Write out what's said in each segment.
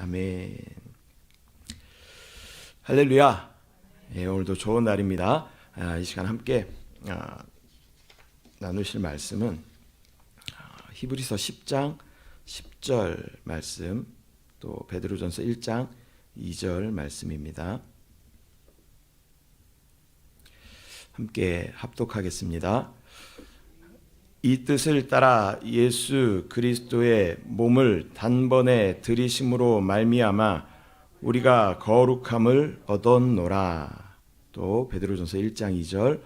아멘. 할렐루야. 오늘도 좋은 날입니다. 이 시간 함께 나누실 말씀은 히브리서 10장 10절 말씀, 또 베드로전서 1장 2절 말씀입니다. 함께 합독하겠습니다. 이 뜻을 따라 예수 그리스도의 몸을 단번에 들이심으로 말미암아 우리가 거룩함을 얻었노라. 또 베드로전서 1장 2절,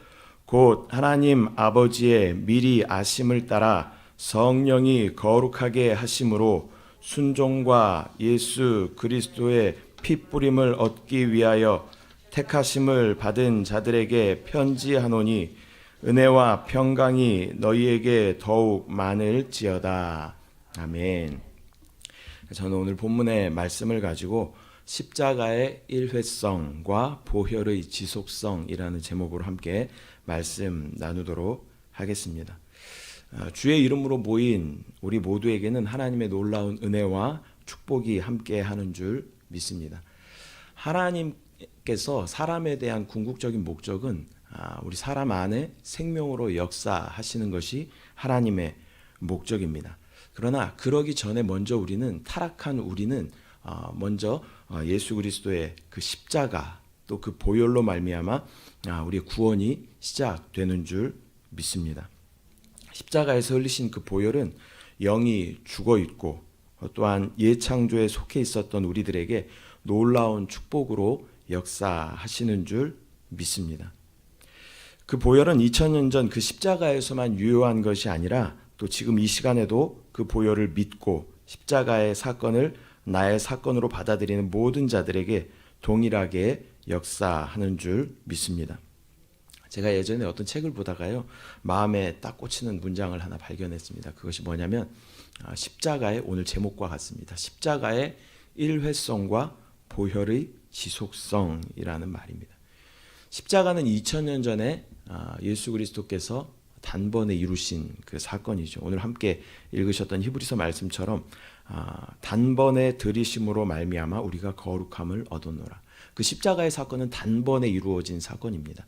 곧 하나님 아버지의 미리 아심을 따라 성령이 거룩하게 하심으로 순종과 예수 그리스도의 핏뿌림을 얻기 위하여 택하심을 받은 자들에게 편지하노니 은혜와 평강이 너희에게 더욱 많을지어다. 아멘. 저는 오늘 본문의 말씀을 가지고 십자가의 일회성과 보혈의 지속성이라는 제목으로 함께 말씀 나누도록 하겠습니다. 주의 이름으로 모인 우리 모두에게는 하나님의 놀라운 은혜와 축복이 함께하는 줄 믿습니다. 하나님께서 사람에 대한 궁극적인 목적은 우리 사람 안에 생명으로 역사하시는 것이 하나님의 목적입니다. 그러나 그러기 전에 먼저 우리는 타락한 우리는 먼저 예수 그리스도의 그 십자가 또 그 보혈로 말미암아 우리의 구원이 시작되는 줄 믿습니다. 십자가에서 흘리신 그 보혈은 영이 죽어 있고 또한 예창조에 속해 있었던 우리들에게 놀라운 축복으로 역사하시는 줄 믿습니다. 그 보혈은 2000년 전 그 십자가에서만 유효한 것이 아니라 또 지금 이 시간에도 그 보혈을 믿고 십자가의 사건을 나의 사건으로 받아들이는 모든 자들에게 동일하게 역사하는 줄 믿습니다. 제가 예전에 어떤 책을 보다가요, 마음에 딱 꽂히는 문장을 하나 발견했습니다. 그것이 뭐냐면 십자가의, 오늘 제목과 같습니다. 십자가의 일회성과 보혈의 지속성이라는 말입니다. 십자가는 2000년 전에 예수 그리스도께서 단번에 이루신 그 사건이죠. 오늘 함께 읽으셨던 히브리서 말씀처럼 단번에 들이심으로 말미암아 우리가 거룩함을 얻었노라. 그 십자가의 사건은 단번에 이루어진 사건입니다.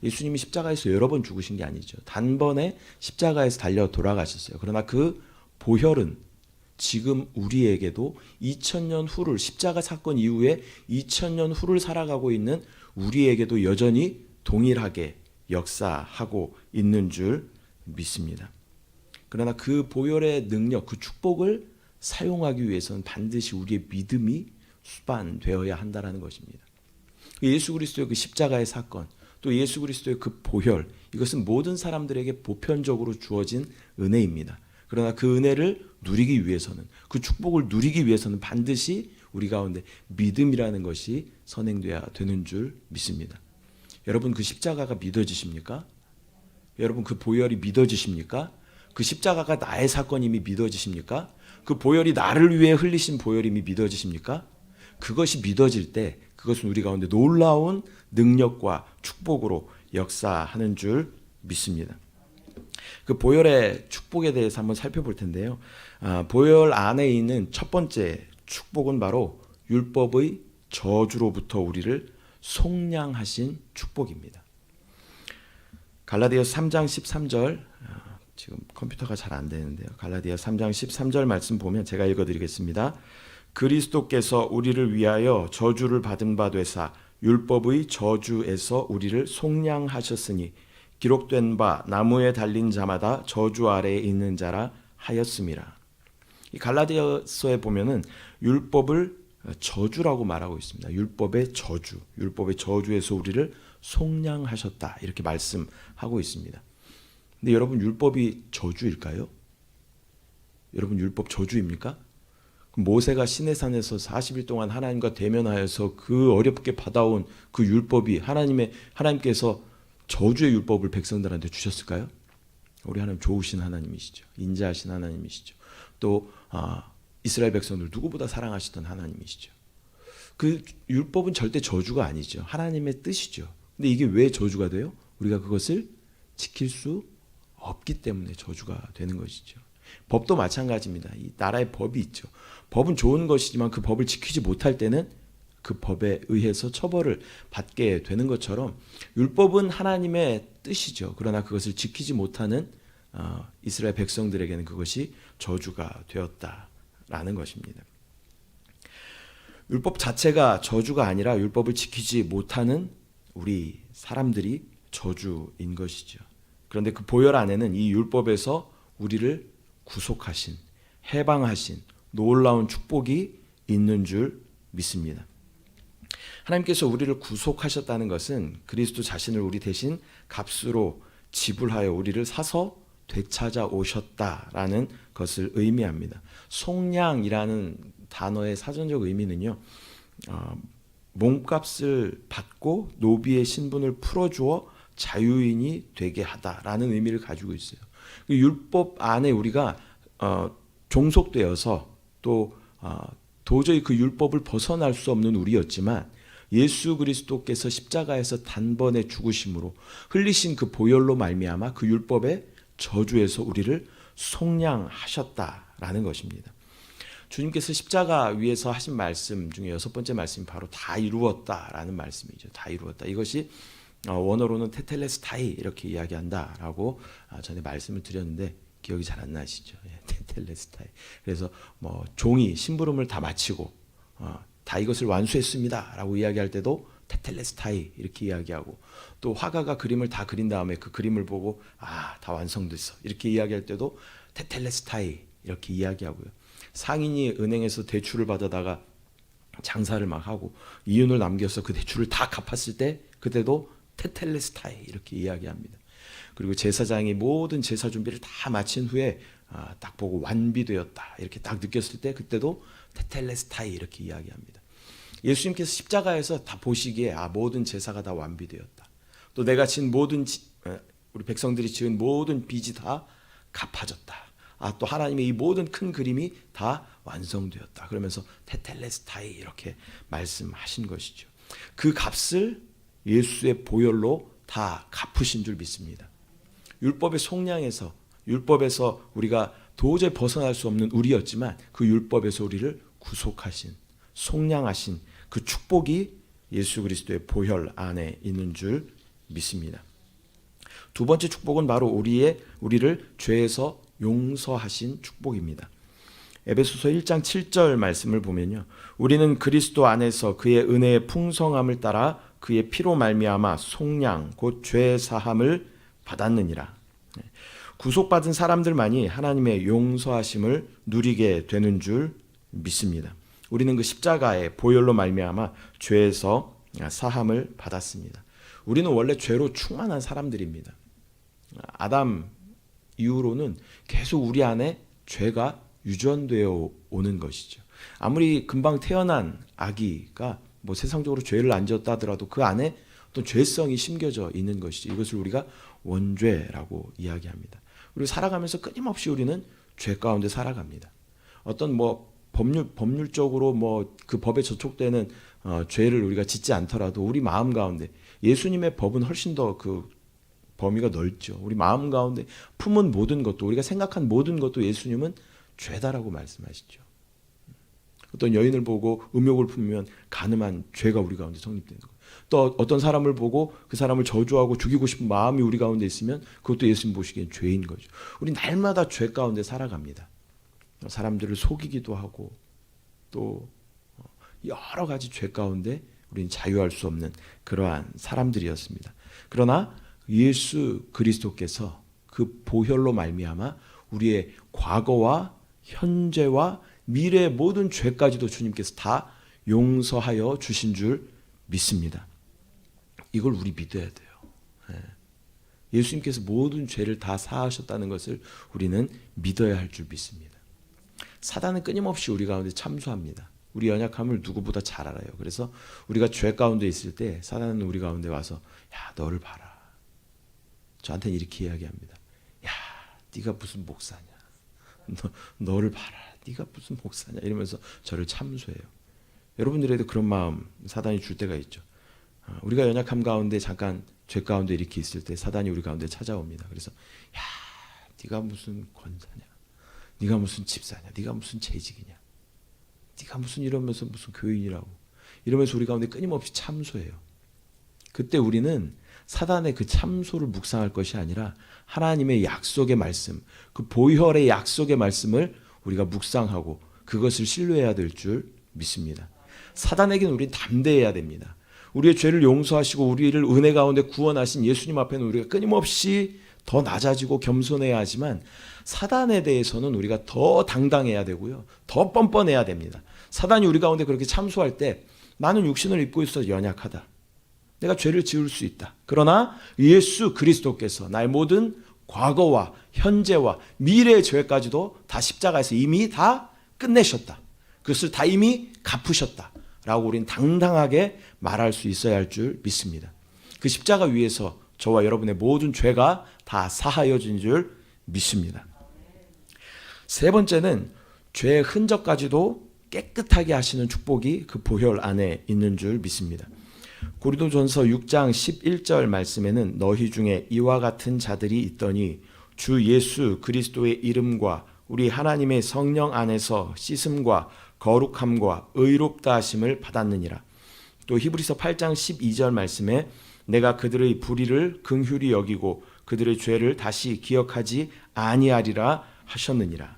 예수님이 십자가에서 여러 번 죽으신 게 아니죠. 단번에 십자가에서 달려 돌아가셨어요. 그러나 그 보혈은 지금 우리에게도 2000년 후를, 십자가 사건 이후에 2000년 후를 살아가고 있는 우리에게도 여전히 동일하게 역사하고 있는 줄 믿습니다. 그러나 그 보혈의 능력, 그 축복을 사용하기 위해서는 반드시 우리의 믿음이 수반되어야 한다는 것입니다. 예수 그리스도의 그 십자가의 사건, 또 예수 그리스도의 그 보혈, 이것은 모든 사람들에게 보편적으로 주어진 은혜입니다. 그러나 그 은혜를 누리기 위해서는, 그 축복을 누리기 위해서는 반드시 우리 가운데 믿음이라는 것이 선행돼야 되는 줄 믿습니다. 여러분, 그 십자가가 믿어지십니까? 여러분, 그 보혈이 믿어지십니까? 그 십자가가 나의 사건임이 믿어지십니까? 그 보혈이 나를 위해 흘리신 보혈임이 믿어지십니까? 그것이 믿어질 때 그것은 우리 가운데 놀라운 능력과 축복으로 역사하는 줄 믿습니다. 그 보혈의 축복에 대해서 한번 살펴볼 텐데요. 보혈 안에 있는 첫 번째 축복은 바로 율법의 저주로부터 우리를 속량하신 축복입니다. 갈라디아서 3장 13절, 지금 컴퓨터가 잘 안 되는데요. 갈라디아서 3장 13절 말씀 보면 제가 읽어드리겠습니다. 그리스도께서 우리를 위하여 저주를 받은 바 되사 율법의 저주에서 우리를 속량하셨으니 기록된 바 나무에 달린 자마다 저주 아래에 있는 자라 하였음이라. 이 갈라디아서에 보면은 율법을 저주라고 말하고 있습니다. 율법의 저주, 율법의 저주에서 우리를 속량하셨다, 이렇게 말씀하고 있습니다. 근데 여러분, 율법이 저주일까요? 여러분, 율법 저주입니까? 모세가 시내산에서 40일 동안 하나님과 대면하여서 그 어렵게 받아온 그 율법이 하나님께서 저주의 율법을 백성들한테 주셨을까요? 우리 하나님 좋으신 하나님이시죠. 인자하신 하나님이시죠. 또 이스라엘 백성들 누구보다 사랑하시던 하나님이시죠. 그 율법은 절대 저주가 아니죠. 하나님의 뜻이죠. 근데 이게 왜 저주가 돼요? 우리가 그것을 지킬 수 없기 때문에 저주가 되는 것이죠. 법도 마찬가지입니다. 이 나라의 법이 있죠. 법은 좋은 것이지만 그 법을 지키지 못할 때는 그 법에 의해서 처벌을 받게 되는 것처럼 율법은 하나님의 뜻이죠. 그러나 그것을 지키지 못하는 이스라엘 백성들에게는 그것이 저주가 되었다라는 것입니다. 율법 자체가 저주가 아니라 율법을 지키지 못하는 우리 사람들이 저주인 것이죠. 그런데 그 보혈 안에는 이 율법에서 우리를 구속하신, 해방하신 놀라운 축복이 있는 줄 믿습니다. 하나님께서 우리를 구속하셨다는 것은 그리스도 자신을 우리 대신 값으로 지불하여 우리를 사서 되찾아 오셨다라는 것을 의미합니다. 속량이라는 단어의 사전적 의미는요, 몸값을 받고 노비의 신분을 풀어주어 자유인이 되게 하다라는 의미를 가지고 있어요. 율법 안에 우리가 종속되어서 또 도저히 그 율법을 벗어날 수 없는 우리였지만 예수 그리스도께서 십자가에서 단번에 죽으심으로 흘리신 그 보혈로 말미암아 그 율법의 저주에서 우리를 속량하셨다라는 것입니다. 주님께서 십자가 위에서 하신 말씀 중에 여섯 번째 말씀이 바로 다 이루었다라는 말씀이죠. 다 이루었다. 이것이 원어로는 테텔레스타이 이렇게 이야기한다라고 전에 말씀을 드렸는데 기억이 잘 안 나시죠? 테텔레스타이. 그래서 뭐 종이 심부름을 다 마치고 다 이것을 완수했습니다라고 이야기할 때도 테텔레스타이 이렇게 이야기하고, 또 화가가 그림을 다 그린 다음에 그 그림을 보고 다 완성됐어 이렇게 이야기할 때도 테텔레스타이 이렇게 이야기하고요. 상인이 은행에서 대출을 받아다가 장사를 막 하고 이윤을 남겨서 그 대출을 다 갚았을 때 그때도 테텔레스타이 이렇게 이야기합니다. 그리고 제사장이 모든 제사 준비를 다 마친 후에 딱 보고 완비되었다 이렇게 딱 느꼈을 때 그때도 테텔레스타이 이렇게 이야기합니다. 예수님께서 십자가에서 다 보시기에 모든 제사가 다 완비되었다. 또 내가 지은 모든 우리 백성들이 지은 모든 빚이 다 갚아졌다. 또 하나님의 이 모든 큰 그림이 다 완성되었다. 그러면서 테텔레스타이 이렇게 말씀하신 것이죠. 그 값을 예수의 보혈로 다 갚으신 줄 믿습니다. 율법의 속량에서, 율법에서 우리가 도저히 벗어날 수 없는 우리였지만 그 율법에서 우리를 구속하신, 속량하신 그 축복이 예수 그리스도의 보혈 안에 있는 줄 믿습니다. 두 번째 축복은 바로 우리를 죄에서 용서하신 축복입니다. 에베소서 1장 7절 말씀을 보면요, 우리는 그리스도 안에서 그의 은혜의 풍성함을 따라 그의 피로 말미암아 속량 곧 죄 사함을 받았느니라. 구속받은 사람들만이 하나님의 용서하심을 누리게 되는 줄 믿습니다. 우리는 그 십자가의 보혈로 말미암아 죄에서 사함을 받았습니다. 우리는 원래 죄로 충만한 사람들입니다. 아담 이후로는 계속 우리 안에 죄가 유전되어 오는 것이죠. 아무리 금방 태어난 아기가 뭐 세상적으로 죄를 안 지었다 하더라도 그 안에 어떤 죄성이 심겨져 있는 것이죠. 이것을 우리가 원죄라고 이야기합니다. 그리고 살아가면서 끊임없이 우리는 죄 가운데 살아갑니다. 어떤 뭐 법률적으로 뭐 그 법에 저촉되는 죄를 우리가 짓지 않더라도 우리 마음 가운데 예수님의 법은 훨씬 더 그 범위가 넓죠. 우리 마음 가운데 품은 모든 것도, 우리가 생각한 모든 것도 예수님은 죄다라고 말씀하시죠. 어떤 여인을 보고 음욕을 품으면 간음한 죄가 우리 가운데 성립되는 거예요. 또 어떤 사람을 보고 그 사람을 저주하고 죽이고 싶은 마음이 우리 가운데 있으면 그것도 예수님 보시기엔 죄인 거죠. 우리 날마다 죄 가운데 살아갑니다. 사람들을 속이기도 하고 또 여러 가지 죄 가운데 우리는 자유할 수 없는 그러한 사람들이었습니다. 그러나 예수 그리스도께서 그 보혈로 말미암아 우리의 과거와 현재와 미래의 모든 죄까지도 주님께서 다 용서하여 주신 줄 믿습니다. 이걸 우리 믿어야 돼요. 예수님께서 모든 죄를 다 사하셨다는 것을 우리는 믿어야 할 줄 믿습니다. 사단은 끊임없이 우리 가운데 참수합니다. 우리 연약함을 누구보다 잘 알아요. 그래서 우리가 죄 가운데 있을 때 사단은 우리 가운데 와서 야, 너를 봐라. 저한테는 이렇게 이야기합니다. 야, 네가 무슨 목사냐. 너를 봐라. 네가 무슨 목사냐. 이러면서 저를 참수해요. 여러분들에도 그런 마음 사단이 줄 때가 있죠. 우리가 연약함 가운데 잠깐 죄 가운데 이렇게 있을 때 사단이 우리 가운데 찾아옵니다. 그래서 야, 네가 무슨 권사냐. 네가 무슨 집사냐, 네가 무슨 재직이냐, 네가 무슨 이러면서 무슨 교인이라고 이러면서 우리 가운데 끊임없이 참소해요. 그때 우리는 사단의 그 참소를 묵상할 것이 아니라 하나님의 약속의 말씀, 그 보혈의 약속의 말씀을 우리가 묵상하고 그것을 신뢰해야 될 줄 믿습니다. 사단에게는 우리는 담대해야 됩니다. 우리의 죄를 용서하시고 우리를 은혜 가운데 구원하신 예수님 앞에는 우리가 끊임없이 더 낮아지고 겸손해야 하지만 사단에 대해서는 우리가 더 당당해야 되고요. 더 뻔뻔해야 됩니다. 사단이 우리 가운데 그렇게 참소할 때 나는 육신을 입고 있어 연약하다. 내가 죄를 지을 수 있다. 그러나 예수 그리스도께서 나의 모든 과거와 현재와 미래의 죄까지도 다 십자가에서 이미 다 끝내셨다. 그것을 다 이미 갚으셨다. 라고 우리는 당당하게 말할 수 있어야 할 줄 믿습니다. 그 십자가 위에서 저와 여러분의 모든 죄가 다 사하여진 줄 믿습니다. 세 번째는 죄의 흔적까지도 깨끗하게 하시는 축복이 그 보혈 안에 있는 줄 믿습니다. 고린도전서 6장 11절 말씀에는 너희 중에 이와 같은 자들이 있더니 주 예수 그리스도의 이름과 우리 하나님의 성령 안에서 씻음과 거룩함과 의롭다 하심을 받았느니라. 또 히브리서 8장 12절 말씀에 내가 그들의 불의를 긍휼히 여기고 그들의 죄를 다시 기억하지 아니하리라 하셨느니라.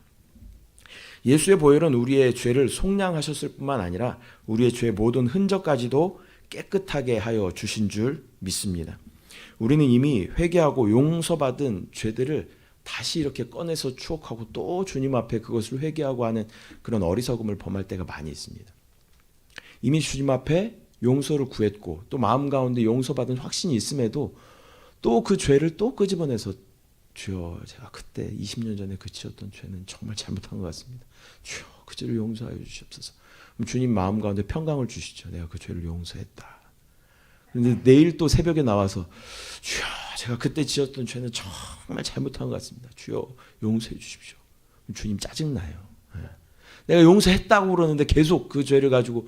예수의 보혈은 우리의 죄를 속량하셨을 뿐만 아니라 우리의 죄의 모든 흔적까지도 깨끗하게 하여 주신 줄 믿습니다. 우리는 이미 회개하고 용서받은 죄들을 다시 이렇게 꺼내서 추억하고 또 주님 앞에 그것을 회개하고 하는 그런 어리석음을 범할 때가 많이 있습니다. 이미 주님 앞에 용서를 구했고 또 마음 가운데 용서받은 확신이 있음에도 또 그 죄를 또 끄집어내서 주여 제가 그때 20년 전에 그 지었던 죄는 정말 잘못한 것 같습니다. 주여 그 죄를 용서하여 주시옵소서. 그럼 주님 마음 가운데 평강을 주시죠. 내가 그 죄를 용서했다. 그런데 내일 또 새벽에 나와서 주여 제가 그때 지었던 죄는 정말 잘못한 것 같습니다. 주여 용서해 주십시오. 주님 짜증나요. 내가 용서했다고 그러는데 계속 그 죄를 가지고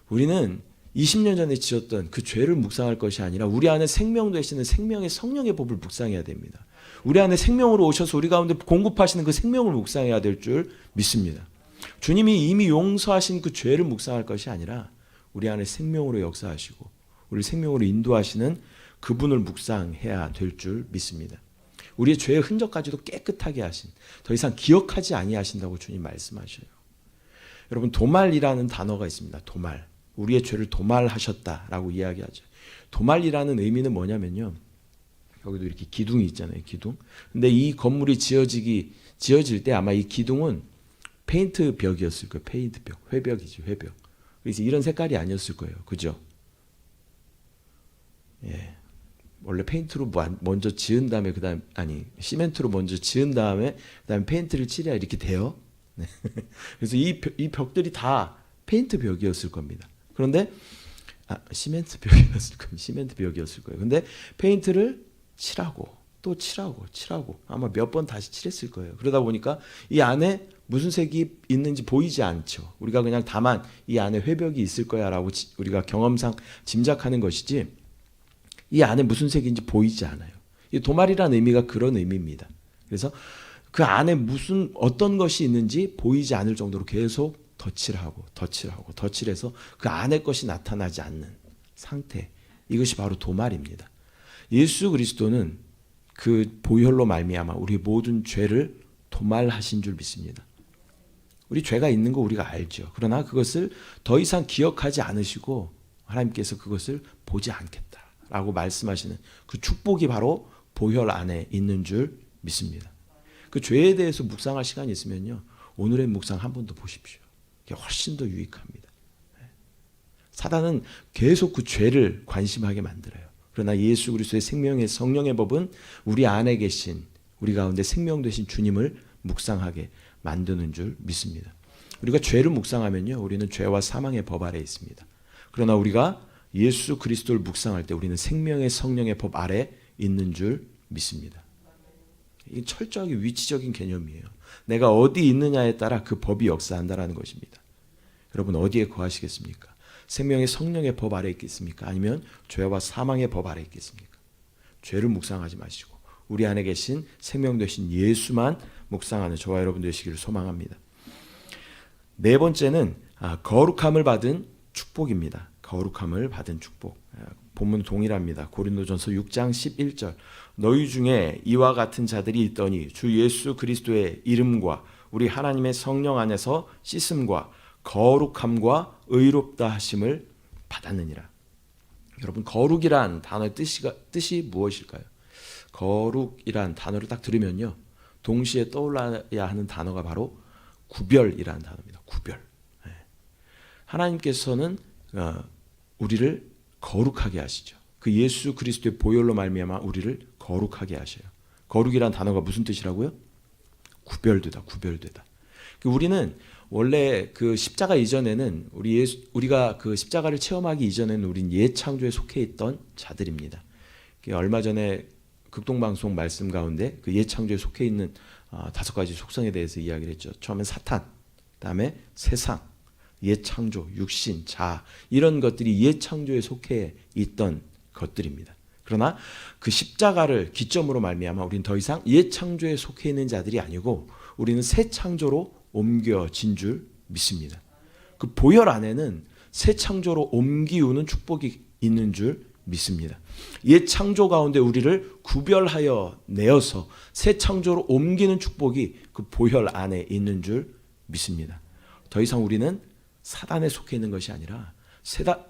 우리는 20년 전에 지었던 그 죄를 묵상할 것이 아니라 우리 안에 생명 되시는 생명의 성령의 법을 묵상해야 됩니다. 우리 안에 생명으로 오셔서 우리 가운데 공급하시는 그 생명을 묵상해야 될 줄 믿습니다. 주님이 이미 용서하신 그 죄를 묵상할 것이 아니라 우리 안에 생명으로 역사하시고 우리 생명으로 인도하시는 그분을 묵상해야 될 줄 믿습니다. 우리의 죄의 흔적까지도 깨끗하게 하신, 더 이상 기억하지 아니하신다고 주님 말씀하셔요. 여러분 도말이라는 단어가 있습니다. 도말. 우리의 죄를 도말하셨다라고 이야기하죠. 도말이라는 의미는 뭐냐면요. 여기도 이렇게 기둥이 있잖아요. 기둥. 근데 이 건물이 지어질 때 아마 이 기둥은 페인트 벽이었을 거예요. 페인트 벽. 회벽이죠. 회벽. 그래서 이런 색깔이 아니었을 거예요. 그죠? 예. 원래 페인트로 먼저 지은 다음에 시멘트로 먼저 지은 다음에 그다음에 페인트를 칠해야 이렇게 돼요. 네. 그래서 이 벽들이 다 페인트 벽이었을 겁니다. 그런데 시멘트 벽이었을 거예요. 근데 페인트를 칠하고 또 칠하고 아마 몇 번 다시 칠했을 거예요. 그러다 보니까 이 안에 무슨 색이 있는지 보이지 않죠. 우리가 그냥 다만 이 안에 회벽이 있을 거야라고 우리가 경험상 짐작하는 것이지 이 안에 무슨 색인지 보이지 않아요. 이 도말이라는 의미가 그런 의미입니다. 그래서 그 안에 어떤 것이 있는지 보이지 않을 정도로 계속 덧칠해서 그 안에 것이 나타나지 않는 상태. 이것이 바로 도말입니다. 예수 그리스도는 그 보혈로 말미암아 우리 모든 죄를 도말하신 줄 믿습니다. 우리 죄가 있는 거 우리가 알죠. 그러나 그것을 더 이상 기억하지 않으시고 하나님께서 그것을 보지 않겠다라고 말씀하시는 그 축복이 바로 보혈 안에 있는 줄 믿습니다. 그 죄에 대해서 묵상할 시간이 있으면요. 오늘의 묵상 한 번 더 보십시오. 이게 훨씬 더 유익합니다. 사단은 계속 그 죄를 관심하게 만들어요. 그러나 예수 그리스도의 생명의 성령의 법은 우리 안에 계신 우리 가운데 생명 되신 주님을 묵상하게 만드는 줄 믿습니다. 우리가 죄를 묵상하면요. 우리는 죄와 사망의 법 아래에 있습니다. 그러나 우리가 예수 그리스도를 묵상할 때 우리는 생명의 성령의 법 아래 있는 줄 믿습니다. 이게 철저하게 위치적인 개념이에요. 내가 어디 있느냐에 따라 그 법이 역사한다라는 것입니다. 여러분 어디에 거하시겠습니까? 생명의 성령의 법 아래 있겠습니까? 아니면 죄와 사망의 법 아래 있겠습니까? 죄를 묵상하지 마시고 우리 안에 계신 생명 되신 예수만 묵상하는 저와 여러분 되시기를 소망합니다. 네 번째는 거룩함을 받은 축복입니다. 거룩함을 받은 축복. 본문 동일합니다. 고린도전서 6장 11절. 너희 중에 이와 같은 자들이 있더니 주 예수 그리스도의 이름과 우리 하나님의 성령 안에서 씻음과 거룩함과 의롭다 하심을 받았느니라. 여러분, 거룩이란 단어의 뜻이 무엇일까요? 거룩이란 단어를 딱 들으면요, 동시에 떠올라야 하는 단어가 바로 구별이라는 단어입니다. 구별. 하나님께서는 우리를 거룩하게 하시죠. 그 예수 그리스도의 보혈로 말미암아 우리를 거룩하게 하셔요. 거룩이란 단어가 무슨 뜻이라고요? 구별되다, 구별되다. 우리는 원래 그 십자가 이전에는 우리가 그 십자가를 체험하기 이전에는 우린 옛 창조에 속해 있던 자들입니다. 얼마 전에 극동방송 말씀 가운데 그 옛 창조에 속해 있는 5가지 속성에 대해서 이야기를 했죠. 처음엔 사탄, 그다음에 세상, 옛 창조, 육신, 자아, 이런 것들이 옛 창조에 속해 있던 것들입니다. 그러나 그 십자가를 기점으로 말미암아 우리는 더 이상 옛 창조에 속해 있는 자들이 아니고 우리는 새 창조로 옮겨진 줄 믿습니다. 그 보혈 안에는 새 창조로 옮기우는 축복이 있는 줄 믿습니다. 옛 창조 가운데 우리를 구별하여 내어서 새 창조로 옮기는 축복이 그 보혈 안에 있는 줄 믿습니다. 더 이상 우리는 사단에 속해 있는 것이 아니라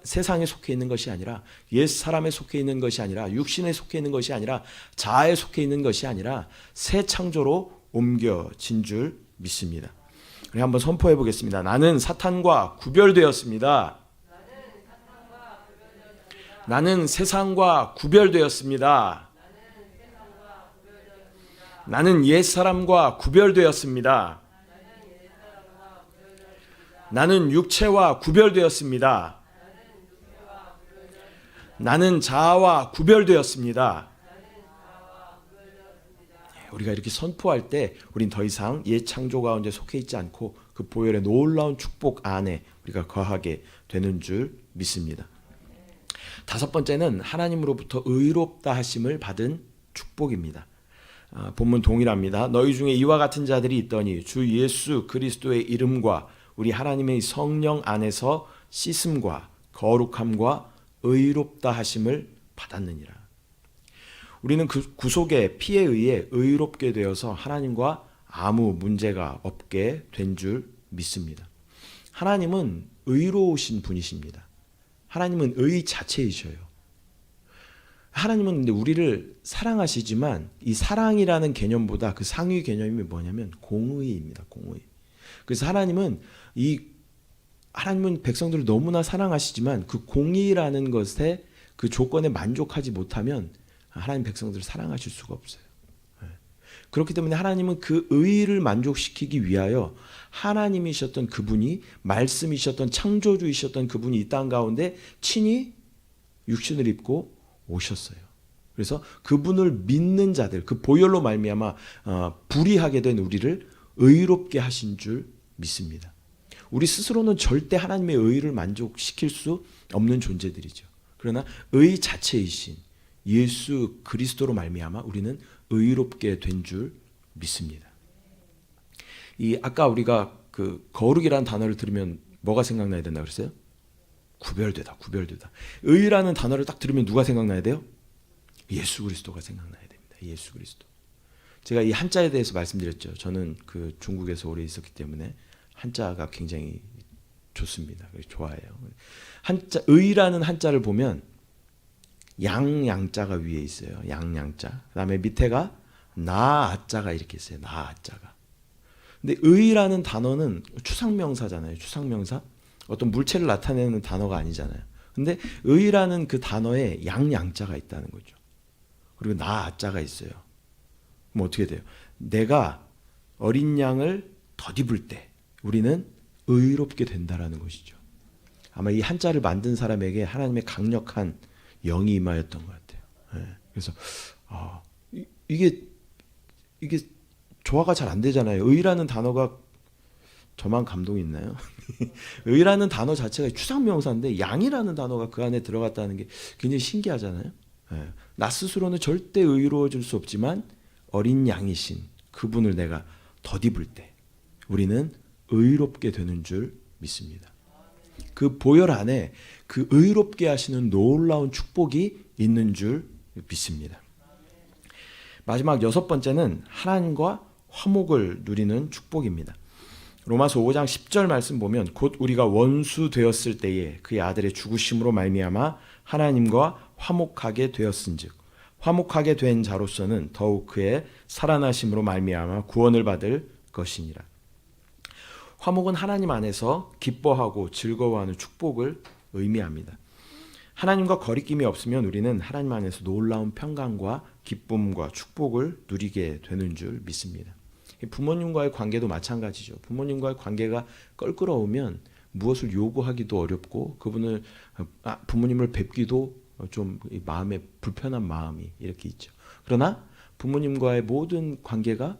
세상에 속해 있는 것이 아니라 옛 사람에 속해 있는 것이 아니라 육신에 속해 있는 것이 아니라 자아에 속해 있는 것이 아니라 새 창조로 옮겨진 줄 믿습니다. 우리 한번 선포해 보겠습니다. 나는 사탄과 구별되었습니다. 나는 세상과 구별되었습니다. 나는 옛사람과 구별되었습니다. 나는 육체와 구별되었습니다. 나는 자아와 구별되었습니다. 우리가 이렇게 선포할 때 우린 더 이상 옛 창조 가운데 속해 있지 않고 그 보혈의 놀라운 축복 안에 우리가 거하게 되는 줄 믿습니다. 다섯 번째는 하나님으로부터 의롭다 하심을 받은 축복입니다. 본문 동일합니다. 너희 중에 이와 같은 자들이 있더니 주 예수 그리스도의 이름과 우리 하나님의 성령 안에서 씻음과 거룩함과 의롭다 하심을 받았느니라. 우리는 그 구속의 피에 의해 의롭게 되어서 하나님과 아무 문제가 없게 된 줄 믿습니다. 하나님은 의로우신 분이십니다. 하나님은 의 자체이셔요. 하나님은 근데 우리를 사랑하시지만 이 사랑이라는 개념보다 그 상위 개념이 뭐냐면 공의입니다. 공의. 그래서 하나님은 백성들을 너무나 사랑하시지만 그 공의라는 것에 그 조건에 만족하지 못하면 하나님 백성들을 사랑하실 수가 없어요. 그렇기 때문에 하나님은 그 의의를 만족시키기 위하여 하나님이셨던 그분이, 말씀이셨던 창조주이셨던 그분이 이 땅 가운데 친히 육신을 입고 오셨어요. 그래서 그분을 믿는 자들, 그 보혈로 말미암아 불의하게 된 우리를 의롭게 하신 줄 믿습니다. 우리 스스로는 절대 하나님의 의를 만족시킬 수 없는 존재들이죠. 그러나 의 자체이신 예수 그리스도로 말미암아 우리는 의롭게 된 줄 믿습니다. 아까 우리가 그 거룩이라는 단어를 들으면 뭐가 생각나야 된다 그랬어요? 구별되다, 구별되다. 의라는 단어를 딱 들으면 누가 생각나야 돼요? 예수 그리스도가 생각나야 됩니다. 예수 그리스도. 제가 이 한자에 대해서 말씀드렸죠. 저는 그 중국에서 오래 있었기 때문에 한자가 굉장히 좋습니다. 좋아해요. 의라는 한자를 보면 양자가 위에 있어요. 양자. 그다음에 밑에가 나자가 이렇게 있어요. 나자가. 근데 의라는 단어는 추상명사잖아요. 추상명사. 어떤 물체를 나타내는 단어가 아니잖아요. 근데 의라는 그 단어에 양자가 있다는 거죠. 그리고 나자가 있어요. 그럼 어떻게 돼요? 내가 어린 양을 덧입을 때 우리는 의롭게 된다라는 것이죠. 아마 이 한자를 만든 사람에게 하나님의 강력한 영이 임하였던 것 같아요. 그래서 이게 조화가 잘 안 되잖아요. 의라는 단어가 저만 감동이 있나요? 의라는 단어 자체가 추상명사인데 양이라는 단어가 그 안에 들어갔다는 게 굉장히 신기하잖아요. 나 스스로는 절대 의로워질 수 없지만 어린 양이신 그분을 내가 덧입을 때 우리는 의롭게 되는 줄 믿습니다. 그 보혈 안에 그 의롭게 하시는 놀라운 축복이 있는 줄 믿습니다. 마지막 6번째는 하나님과 화목을 누리는 축복입니다. 로마서 5장 10절 말씀 보면 곧 우리가 원수 되었을 때에 그의 아들의 죽으심으로 말미암아 하나님과 화목하게 되었은즉 화목하게 된 자로서는 더욱 그의 살아나심으로 말미암아 구원을 받을 것이니라. 화목은 하나님 안에서 기뻐하고 즐거워하는 축복을 의미합니다. 하나님과 거리낌이 없으면 우리는 하나님 안에서 놀라운 평강과 기쁨과 축복을 누리게 되는 줄 믿습니다. 부모님과의 관계도 마찬가지죠. 부모님과의 관계가 껄끄러우면 무엇을 요구하기도 어렵고 그분을 부모님을 뵙기도 좀 마음에 불편한 마음이 이렇게 있죠. 그러나 부모님과의 모든 관계가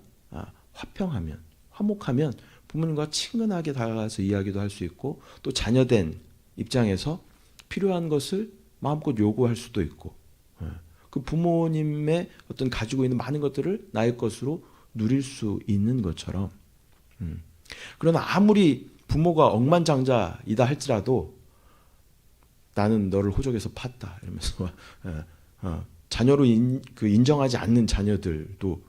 화평하면 화목하면 부모님과 친근하게 다가가서 이야기도 할 수 있고 또 자녀된 입장에서 필요한 것을 마음껏 요구할 수도 있고 그 부모님의 어떤 가지고 있는 많은 것들을 나의 것으로 누릴 수 있는 것처럼 그러나 아무리 부모가 억만장자이다 할지라도 나는 너를 호적에서 팠다 이러면서 자녀로 인정하지 않는 자녀들도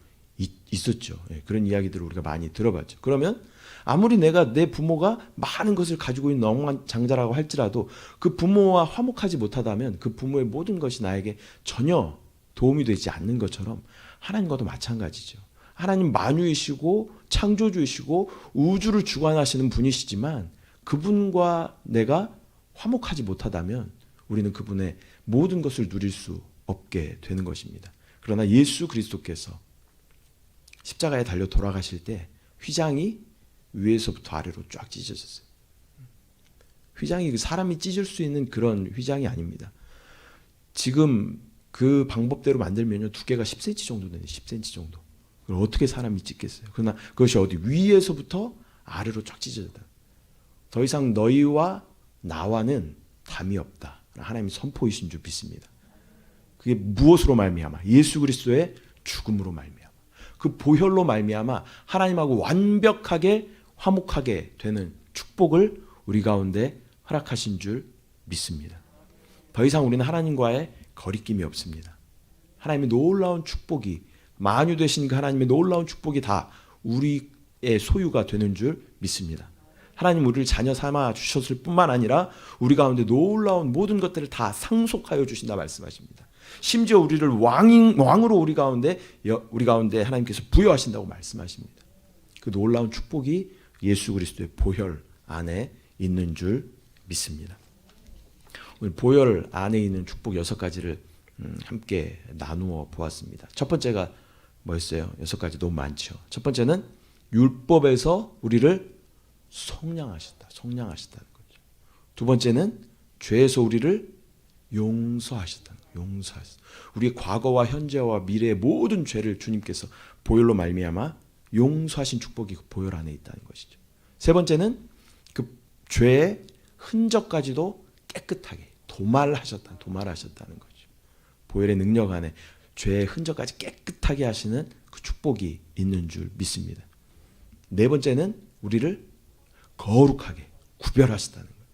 있었죠. 그런 이야기들을 우리가 많이 들어봤죠. 그러면 아무리 내 부모가 많은 것을 가지고 있는 억만장자라고 할지라도 그 부모와 화목하지 못하다면 그 부모의 모든 것이 나에게 전혀 도움이 되지 않는 것처럼 하나님과도 마찬가지죠. 하나님 만유이시고 창조주이시고 우주를 주관하시는 분이시지만 그분과 내가 화목하지 못하다면 우리는 그분의 모든 것을 누릴 수 없게 되는 것입니다. 그러나 예수 그리스도께서 십자가에 달려 돌아가실 때 휘장이 위에서부터 아래로 쫙 찢어졌어요. 휘장이 사람이 찢을 수 있는 그런 휘장이 아닙니다. 지금 그 방법대로 만들면요 두께가 10cm 정도 되는 10cm 정도. 그걸 어떻게 사람이 찢겠어요? 그러나 그것이 어디 위에서부터 아래로 쫙 찢어졌다. 더 이상 너희와 나와는 담이 없다. 하나님이 선포이신 줄 믿습니다. 그게 무엇으로 말미암아? 예수 그리스도의 죽음으로 말미암아. 그 보혈로 말미암아 하나님하고 완벽하게 화목하게 되는 축복을 우리 가운데 허락하신 줄 믿습니다. 더 이상 우리는 하나님과의 거리낌이 없습니다. 하나님의 놀라운 축복이 만유 되신 그 하나님의 놀라운 축복이 다 우리의 소유가 되는 줄 믿습니다. 하나님 우리를 자녀 삼아 주셨을 뿐만 아니라 우리 가운데 놀라운 모든 것들을 다 상속하여 주신다 말씀하십니다. 심지어 우리를 왕으로 우리 가운데 하나님께서 부여하신다고 말씀하십니다. 그 놀라운 축복이 예수 그리스도의 보혈 안에 있는 줄 믿습니다. 오늘 보혈 안에 있는 축복 6가지를 함께 나누어 보았습니다. 첫 번째가 뭐였어요? 6가지 너무 많죠. 첫 번째는 율법에서 우리를 속량하셨다는 거죠. 두 번째는 죄에서 우리를 용서하셨다. 우리의 과거와 현재와 미래의 모든 죄를 주님께서 보혈로 말미암아 용서하신 축복이 그 보혈 안에 있다는 것이죠. 세 번째는 그 죄의 흔적까지도 깨끗하게 도말하셨다는 거죠. 보혈의 능력 안에 죄의 흔적까지 깨끗하게 하시는 그 축복이 있는 줄 믿습니다. 네 번째는 우리를 거룩하게 구별하셨다는 거예요.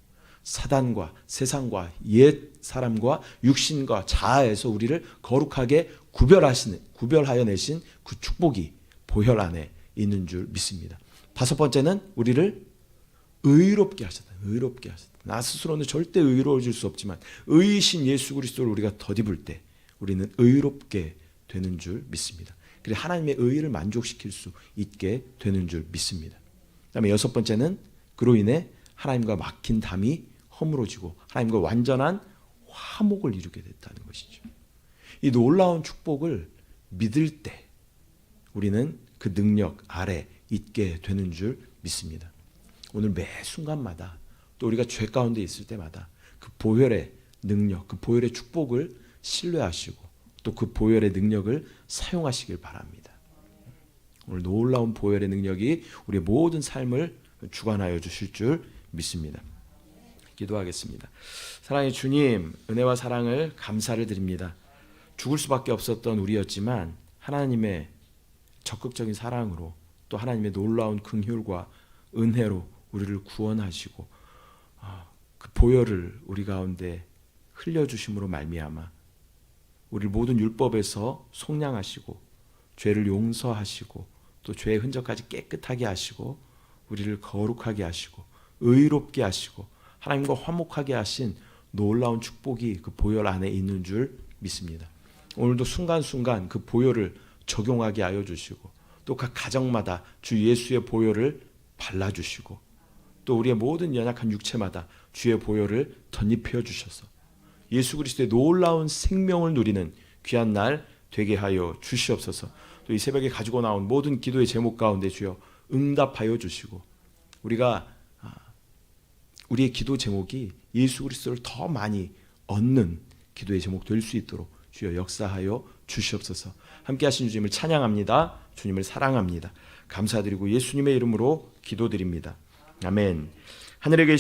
사단과 세상과 옛 사람과 육신과 자아에서 우리를 거룩하게 구별하여 내신 그 축복이 보혈 안에 있는 줄 믿습니다. 다섯 번째는 우리를 의롭게 하셨다. 나 스스로는 절대 의로워질 수 없지만 의이신 예수 그리스도를 우리가 덧입을 때 우리는 의롭게 되는 줄 믿습니다. 그래서 하나님의 의를 만족시킬 수 있게 되는 줄 믿습니다. 그다음에 여섯 번째는 그로 인해 하나님과 막힌 담이 허물어지고 하나님과 완전한 화목을 이루게 됐다는 것이죠. 이 놀라운 축복을 믿을 때 우리는 그 능력 아래 있게 되는 줄 믿습니다. 오늘 매 순간마다 또 우리가 죄 가운데 있을 때마다 그 보혈의 능력, 그 보혈의 축복을 신뢰하시고 또 그 보혈의 능력을 사용하시길 바랍니다. 오늘 놀라운 보혈의 능력이 우리의 모든 삶을 주관하여 주실 줄 믿습니다. 기도하겠습니다. 사랑의 주님, 은혜와 사랑을 감사를 드립니다. 죽을 수밖에 없었던 우리였지만 하나님의 적극적인 사랑으로 또 하나님의 놀라운 긍휼과 은혜로 우리를 구원하시고 그 보혈을 우리 가운데 흘려주심으로 말미암아 우리를 모든 율법에서 속량하시고 죄를 용서하시고 또 죄의 흔적까지 깨끗하게 하시고 우리를 거룩하게 하시고 의롭게 하시고 하나님과 화목하게 하신 놀라운 축복이 그 보혈 안에 있는 줄 믿습니다. 오늘도 순간순간 그 보혈을 적용하게 하여 주시고 또 각 가정마다 주 예수의 보혈을 발라주시고 또 우리의 모든 연약한 육체마다 주의 보혈을 덧입혀 주셔서 예수 그리스도의 놀라운 생명을 누리는 귀한 날 되게 하여 주시옵소서. 또 이 새벽에 가지고 나온 모든 기도의 제목 가운데 주여 응답하여 주시고 우리가 우리의 기도 제목이 예수 그리스도를 더 많이 얻는 기도의 제목 될 수 있도록 주여 역사하여 주시옵소서. 함께 하신 주님을 찬양합니다. 주님을 사랑합니다. 감사드리고 예수님의 이름으로 기도드립니다. 아멘. 하늘에 계신